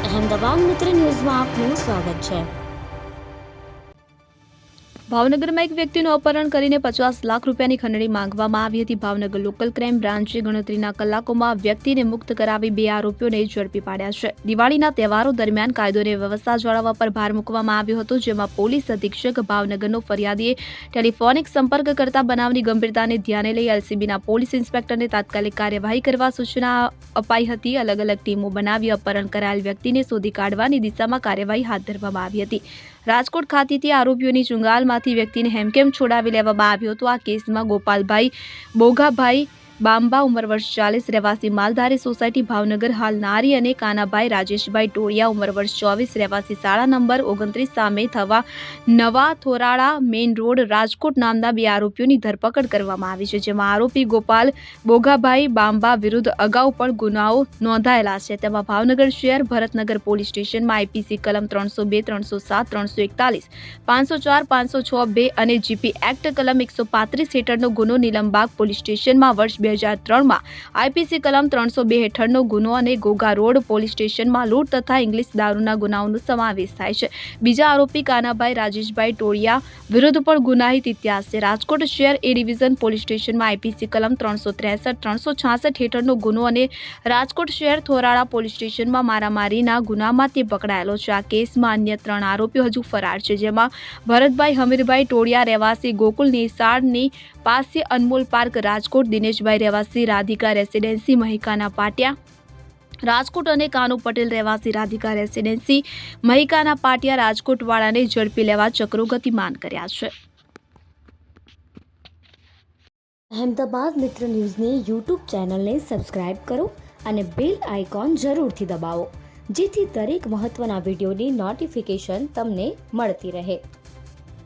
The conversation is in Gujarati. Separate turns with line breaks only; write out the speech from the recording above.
અહેમદાબાદ મિત્ર ન્યૂઝમાં આપનું સ્વાગત છે।
ભાવનગરમાં એક વ્યક્તિનું અપહરણ કરીને 50 લાખ રૂપિયાની ખંડણી માંગવામાં આવી હતી। ભાવનગર લોકલ ક્રાઇમ બ્રાન્ચે ગણતરીના કલાકોમાં વ્યક્તિને મુક્ત કરાવી 2 આરોપીઓને ઝડપી પાડ્યા છે। દિવાળીના તહેવારો દરમિયાન કાયદો અને વ્યવસ્થા જાળવવા પર ભાર મૂકવામાં આવ્યો હતો, જેમાં પોલીસ અધિક્ષક ભાવનગરનો ફરિયાદીએ ટેલિફોનિક સંપર્ક કરતા બનાવની ગંભીરતાને ધ્યાને લઈ એલસીબીના પોલીસ ઇન્સ્પેક્ટરને તાત્કાલિક કાર્યવાહી કરવા સૂચના અપાઈ હતી। અલગ અલગ ટીમો બનાવી અપહરણ કરાયેલ વ્યક્તિને શોધી કાઢવાની દિશામાં કાર્યવાહી હાથ ધરવામાં આવી હતી। રાજકોટ ખાતેથી આરોપીઓની ચુંગાલમાંથી વ્યક્તિને હેમખેમ છોડાવી લેવામાં આવ્યો હતો। આ કેસમાં ગોપાલભાઈ બોઘાભાઈ બાંબા ઉંમર વર્ષ 40 રહેવાસી માલધારી સોસાયટી ભાવનગર હાલ નારી અને કાનાભાઈ રાજેશભાઈ ટોળિયા ઉંમર વર્ષ 24 રહેવાસી શાળા નંબર 29 સામે થવા નવા થોરાળા મેઇન રોડ રાજકોટ નામના 2 આરોપીઓની ધરપકડ કરવામાં આવી છે, જેમાં આરોપી ગોપાલ બોઘાભાઈ બાંબા વિરુદ્ધ અગાઉ પણ ગુનાઓ નોંધાયેલા છે। તેમાં ભાવનગર શહેર ભરતનગર પોલીસ સ્ટેશનમાં આઈપીસી કલમ 302, 307, 341, 504, 506(2) અને જીપી એક્ટ કલમ 135 હેઠળનો ગુનો, નીલમબાગ પોલીસ સ્ટેશનમાં વર્ષ 2003માં આઈપીસી કલમ 302 હેઠળનો ગુનો અને ઘોઘા રોડ પોલીસ સ્ટેશનમાં લૂંટ તથા ઇંગ્લિશ દારૂના ગુનાઓનો સમાવેશ થાય છે। બીજા આરોપી કાનાભાઈ રાજેશભાઈ ટોળિયા વિરુદ્ધ પણ ગુનાહિત ઇતિહાસ છે। રાજકોટ શહેર એ ડિવિઝન પોલીસ સ્ટેશનમાં આઈપીસી કલમ 363, 366 હેઠળનો ગુનો અને રાજકોટ શહેર થોરાળા પોલીસ સ્ટેશનમાં મારામારીના ગુનામાં તે પકડાયેલો છે। આ કેસમાં અન્ય 3 આરોપીઓ હજુ ફરાર છે, જેમાં ભરતભાઈ હમીરભાઈ ટોળિયા રહેવાસી ગોકુલ નિશાળની પાસે અનમોલ પાર્ક રાજકોટ, દિનેશભાઈ રહેવાસી રાધિકા રેસિડેન્સી મહિકાના પાટિયા રાજકોટ અને કાનુ પટેલ રહેવાસી રાધિકા રેસિડેન્સી મહિકાના પાટિયા રાજકોટ વાળાને ઝડપી લેવા ચક્રો ગતિમાન કર્યા છે।
અહેમદાબાદ મિત્ર ન્યૂઝની યુટ્યુબ ચેનલને સબસ્ક્રાઇબ કરો અને બેલ આઇકોન જરૂરથી દબાવો, જેથી દરેક મહત્વના વિડીયોની નોટિફિકેશન તમને મળતી રહે।